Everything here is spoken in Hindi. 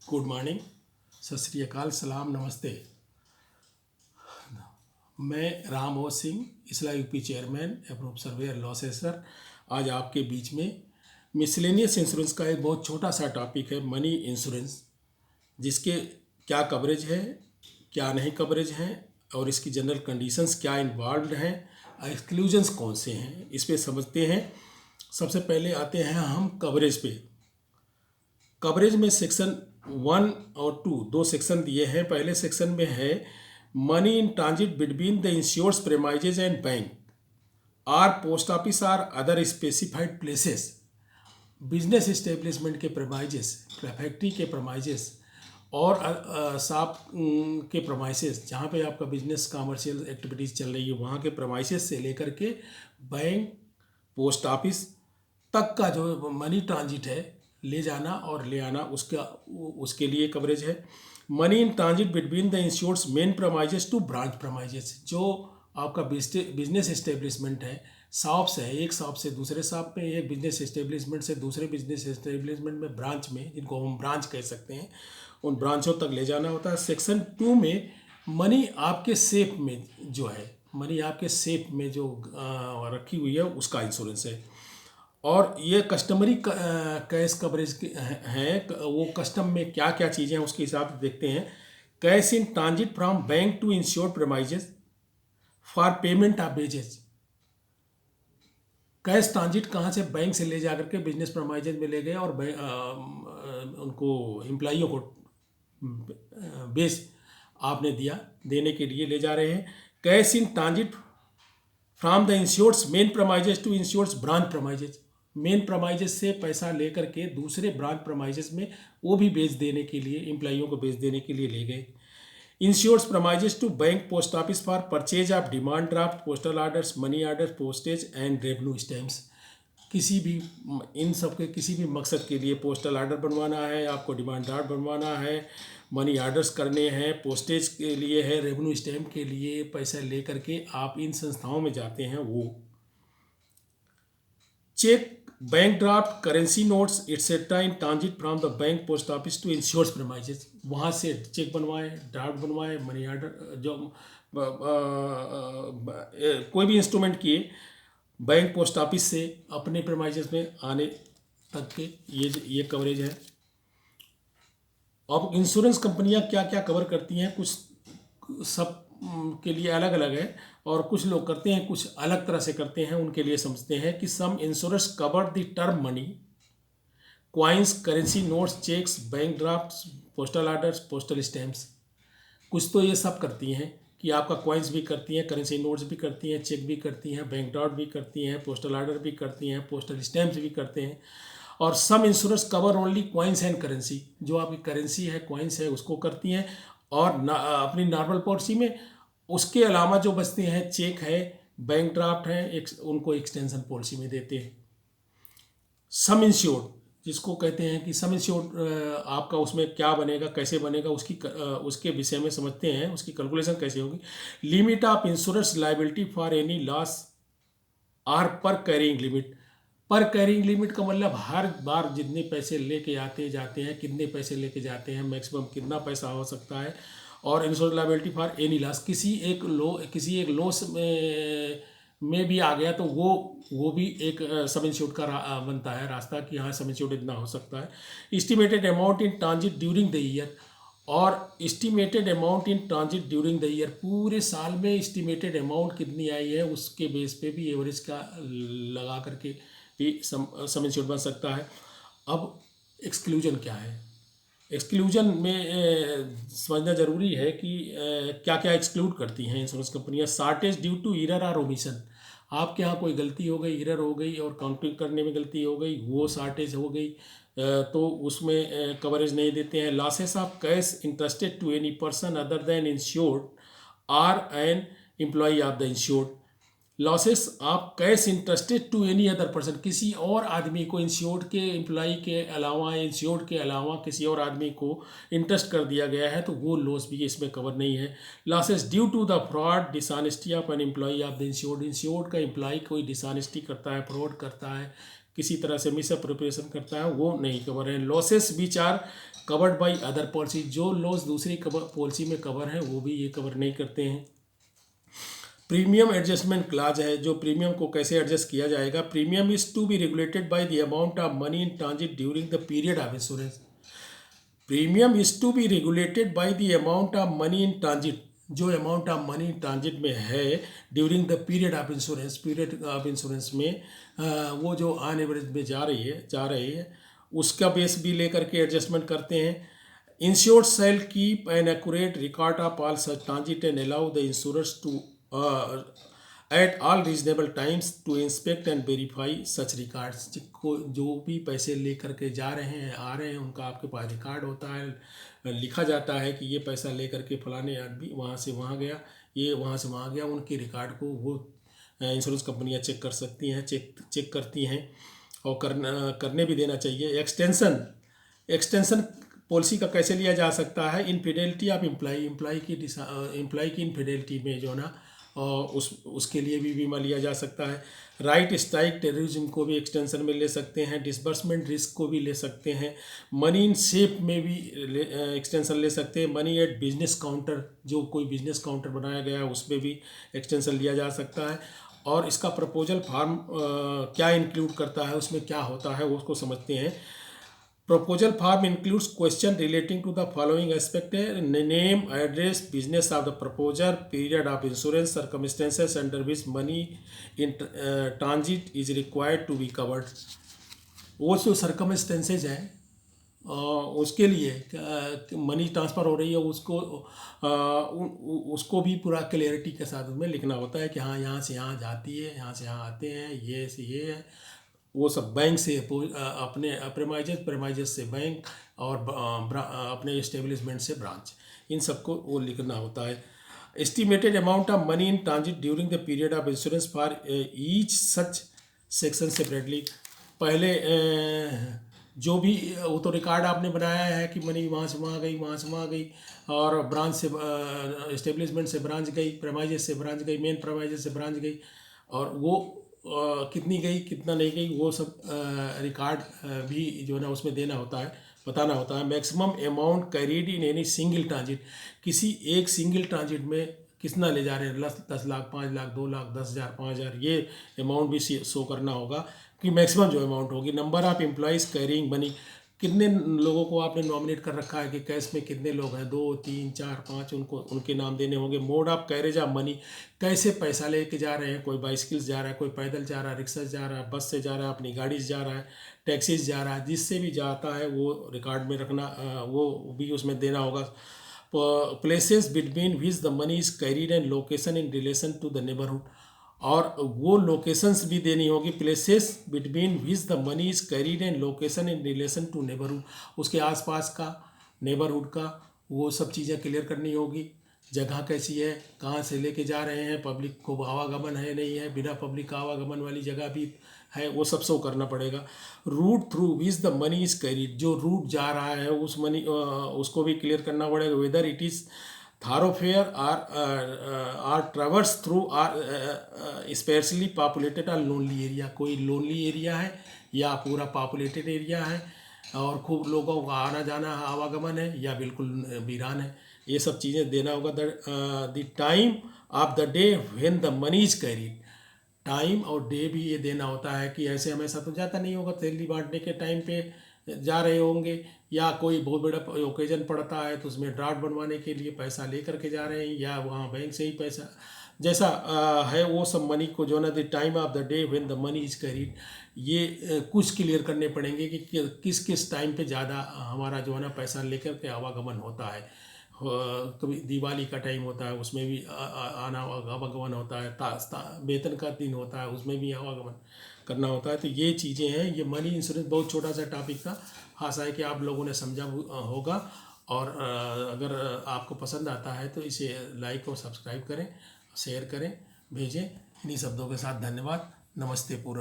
गुड मॉर्निंग, सत श्री अकाल, सलाम, नमस्ते। मैं Ram O Singh, ISLA UP chairman, approve surveyor, loss assessor, आज आपके बीच में मिसलेनियस इंश्योरेंस का एक बहुत छोटा सा टॉपिक है, मनी इंश्योरेंस, जिसके क्या कवरेज है, क्या नहीं कवरेज है और इसकी जनरल कंडीशंस क्या इन्वॉल्व हैं, एक्सक्लूजन्स कौन से हैं, इस पे समझते हैं। सबसे पहले आते हैं हम कवरेज पे। कवरेज में सेक्शन 1 और 2 दो सेक्शन दिए हैं। पहले सेक्शन में है money in transit between the insured's premises and bank or post office or other specified places. Business establishment के प्रेमाइजेस, फैक्ट्री के प्रेमाइजेस और शॉप के प्रेमाइसेस, जहाँ पे आपका बिजनेस कमर्शियल एक्टिविटीज़ चल रही है वहाँ के प्रेमाइसेस से लेकर के बैंक, पोस्ट ऑफिस तक का जो मनी ट्रांजिट है, ले जाना और ले आना, उसके लिए कवरेज है। Money in transit between the insured's main premises to branch premises, जो आपका बिजनेस इस्टेब्लिशमेंट है, शॉप्स है, एक शॉप से दूसरे शॉप में, एक बिजनेस इस्टेब्लिशमेंट से दूसरे बिजनेस इस्टेब्लिशमेंट में, ब्रांच में, जिनको हम ब्रांच कह सकते हैं, उन ब्रांचों तक ले जाना होता है। सेक्शन 2 में मनी आपके सेफ में जो है, मनी आपके सेफ में जो रखी हुई है उसका इंश्योरेंस है। और ये कस्टमरी कैश कवरेज हैं, वो कस्टम में क्या क्या चीज़ें हैं उसके हिसाब से देखते हैं। Cash in transit from bank to insured premises for payment of wages. Cash transit कहाँ से, बैंक से ले जा करके बिजनेस प्रेमाइजेज में ले गए और उनको एम्प्लॉइयों को बेस आपने दिया, देने के लिए ले जा रहे हैं। Cash in transit from the insured's main premises to insured's branch premises. Main premises से पैसा लेकर के दूसरे ब्रांच प्रेमाइजेज में वो भी बेच देने के लिए, एम्प्लॉइयों को बेच देने के लिए ले गए। Insured's premises to bank, post office for purchase of demand draft, postal orders, money orders, postage and revenue stamps. किसी भी इन सब के किसी भी मकसद के लिए, पोस्टल ऑर्डर बनवाना है आपको, डिमांड ड्राफ्ट बनवाना है, मनी ऑर्डर्स करने हैं, पोस्टेज के लिए है, रेवेन्यू स्टैम्प के लिए पैसा ले करके आप इन संस्थाओं में जाते हैं। वो cheque, bank draft, currency notes et cetera in transit from the bank, post office to insured's premises. वहाँ से चेक बनवाए, ड्राफ्ट बनवाए, मनी ऑर्डर, जो कोई भी इंस्ट्रूमेंट किए, बैंक, पोस्ट ऑफिस से अपने प्रेमाइजेज में आने तक के ये कवरेज है। अब इंश्योरेंस कंपनियां क्या क्या कवर करती हैं, कुछ सब के लिए अलग अलग है और कुछ लोग करते हैं, कुछ अलग तरह से करते हैं। उनके लिए समझते हैं कि some insurance cover the term money, coins, currency notes, cheques, bank drafts, postal orders, postal stamps. कुछ तो ये सब करती हैं कि आपका क्वाइंस भी करती हैं, करेंसी नोट्स भी करती हैं, चेक भी करती हैं, बैंक ड्राफ्ट भी करती हैं, पोस्टल ऑर्डर भी करती हैं, पोस्टल स्टैम्प्स भी करते हैं। और some insurance cover only coins and currency, जो आपकी करेंसी है, क्वाइंस है, उसको करती हैं। और अपनी नॉर्मल पॉलिसी में उसके अलावा जो बचते हैं, चेक है, बैंक ड्राफ्ट है, उनको एक्सटेंशन पॉलिसी में देते हैं। सम इंश्योर्ड, जिसको कहते हैं कि सम इंश्योर्ड, आपका उसमें क्या बनेगा, कैसे बनेगा, उसके विषय में समझते हैं, उसकी कैलकुलेशन कैसे होगी। Limit of insurance liability for any loss are per carrying limit. Per carrying limit का मतलब हर बार जितने पैसे लेके आते जाते हैं, कितने पैसे लेके जाते हैं, मैक्सिमम कितना पैसा हो सकता है। और insurance liability for any loss, किसी एक लॉस में भी आ गया तो वो भी एक सब इंश्योर्ड का बनता है रास्ता, कि हाँ सब इंश्योर्ड इतना हो सकता है। Estimated amount in transit during the year, और estimated amount in transit during the year, पूरे साल में एस्टिमेटेड अमाउंट कितनी आई है उसके बेस पे भी एवरेज का लगा करके भी सम इंश्योर्ड बन सकता है। अब एक्सक्लूजन क्या है, एक्सक्लूजन में समझना जरूरी है कि क्या क्या एक्सक्लूड करती हैं इंश्योरेंस कंपनियां। शॉर्टेज ड्यू टू एरर और ओमिशन, आपके यहाँ कोई गलती हो गई, एरर हो गई और काउंटिंग करने में गलती हो गई, वो शॉर्टेज हो गई, तो उसमें कवरेज नहीं देते हैं। Losses of cash interested to any person other than insured are an employee of the insured. Losses of cash interested to any other person, किसी और आदमी को, इंश्योर्ड के एम्प्लॉई के अलावा, इंश्योर्ड के अलावा किसी और आदमी को इंटरेस्ट कर दिया गया है, तो वो लॉस भी इसमें कवर नहीं है। Losses due to the fraud, dishonesty of an employee of the insured, insured का एम्प्लॉई कोई डिसऑनेस्टी करता है, फ्रॉड करता है, किसी तरह से मिस अप्रोप्रिएशन करता है वो नहीं कवर है। Losses which are covered by other policy, जो लॉस दूसरी पॉलिसी में कवर है वो भी ये कवर नहीं करते हैं। प्रीमियम एडजस्टमेंट क्लाज है, जो प्रीमियम को कैसे एडजस्ट किया जाएगा। Premium is to be regulated by the amount of money in transit during the period of insurance. Premium is to be regulated by the amount of money in transit, जो अमाउंट ऑफ मनी ट्रांजिट में है during the period of insurance, period of insurance में वो जो ऑन एवरेज में जा रही है उसका बेस भी लेकर के एडजस्टमेंट करते हैं। Insured shall keep an accurate record of all such transit and allow the insurers to at all reasonable times to inspect and verify such records. जो भी पैसे लेकर के जा रहे हैं आ रहे हैं उनका आपके पास रिकॉर्ड होता है, लिखा जाता है कि ये पैसा लेकर के फलाने आदमी वहाँ से वहाँ गया, ये वहाँ से वहाँ गया। उनके रिकॉर्ड को वो इंश्योरेंस कंपनियाँ चेक कर सकती हैं, चेक करती हैं और करने भी देना चाहिए। एक्सटेंशन पॉलिसी का कैसे लिया जा सकता है। इनफिडेलिटी ऑफ एम्प्लॉई की इनफिडेलिटी में जो ना उसके लिए भी बीमा लिया जा सकता है। राइट स्ट्राइक टेररिज्म को भी एक्सटेंशन में ले सकते हैं। डिसबर्समेंट रिस्क को भी ले सकते हैं। मनी इन सेफ में भी एक्सटेंशन ले सकते हैं। मनी एट बिजनेस काउंटर, जो कोई बिजनेस काउंटर बनाया गया है उसमें भी एक्सटेंशन लिया जा सकता है। और इसका प्रपोजल फॉर्म क्या इंक्लूड करता है, उसमें क्या होता है उसको समझते हैं। Proposal form includes question relating to the following aspect: name, address, business of the proposer, period of insurance, circumstances under which money in transit is required to be covered। वो जो circumstances हैं उसके लिए मनी ट्रांसफ़र हो रही है उसको भी पूरा क्लियरिटी के साथ उसमें लिखना होता है कि हाँ यहाँ से यहाँ जाती है, यहाँ से यहाँ आते हैं, ये से ये है। वो सब बैंक से अपने प्रेमाइजेस से बैंक और अपने एस्टेब्लिशमेंट से ब्रांच, इन सबको वो लिखना होता है। Estimated amount of money in transit during the period of insurance for each such section separately. पहले जो भी वो तो रिकॉर्ड आपने बनाया है कि मनी वहाँ से वहाँ गई, वहाँ से वहाँ गई, और ब्रांच से एस्टेब्लिशमेंट से ब्रांच गई, प्रेमाइजेस से ब्रांच गई, मेन प्रेमाइजेस से ब्रांच गई, और वो कितनी गई कितना नहीं गई वो सब रिकॉर्ड भी जो है ना उसमें देना होता है, बताना होता है। Maximum amount carried in any single transit, किसी एक सिंगल ट्रांजिट में कितना ले जा रहे हैं, 10 लाख, 5 लाख, 2 लाख, 10,000, 5,000, ये अमाउंट भी शो करना होगा कि मैक्सिमम जो अमाउंट होगी। Number of employees carrying money, कितने लोगों को आपने नॉमिनेट कर रखा है कि कैश में कितने लोग हैं, 2, 3, 4, 5, उनको उनके नाम देने होंगे। Mode of carriage of money, कैसे पैसा लेके जा रहे हैं, कोई बाइसिकल से जा रहा है, कोई पैदल जा रहा है, रिक्शा से जा रहा है, बस से जा रहा है, अपनी गाड़ी से जा रहा है, टैक्सी से जा रहा है, जिससे भी जाता है वो रिकॉर्ड में रखना, वो भी उसमें देना होगा। Places between which the money is carried and location in relation to the neighbourhood, और वो लोकेशंस भी देनी होगी। Places between which the money is carried and location in relation to neighbourhood, उसके आसपास का, नेबरहुड का, वो सब चीज़ें क्लियर करनी होगी। जगह कैसी है, कहाँ से लेके जा रहे हैं, पब्लिक को आवागमन है नहीं है, बिना पब्लिक का आवागमन वाली जगह भी है, वो सब शो करना पड़ेगा। Route through which the money is carried, जो रूट जा रहा है उस मनी उसको भी क्लियर करना पड़ेगा। Whether it is thoroughfare are traversed through sparsely populated or lonely area, कोई लोनली एरिया है या पूरा पॉपुलेटेड एरिया है और खूब लोगों का आना जाना आवागमन है या बिल्कुल वीरान है, ये सब चीज़ें देना होगा। The time of the day when the money is carried, time और डे भी ये देना होता है कि ऐसे हमेशा तो जाता नहीं होगा, सैलरी बांटने के टाइम पे जा रहे होंगे या कोई बहुत बड़ा ओकेजन पड़ता है तो उसमें ड्राफ्ट बनवाने के लिए पैसा लेकर के जा रहे हैं या वहाँ बैंक से ही पैसा जैसा है वो सब मनी को जो ना the time of the day when the money is carried, ये कुछ क्लियर करने पड़ेंगे कि किस किस टाइम पे ज़्यादा हमारा जो है ना पैसा लेकर के आवागमन होता है। कभी दिवाली का टाइम होता है उसमें भी आना आवागमन होता है, वेतन का दिन होता है उसमें भी आवागमन करना होता है। तो ये चीज़ें हैं। ये मनी इंश्योरेंस बहुत छोटा सा टॉपिक था, आशा है कि आप लोगों ने समझा होगा, और अगर आपको पसंद आता है तो इसे लाइक और सब्सक्राइब करें, शेयर करें, भेजें। इन्हीं शब्दों के साथ धन्यवाद, नमस्ते पूरा।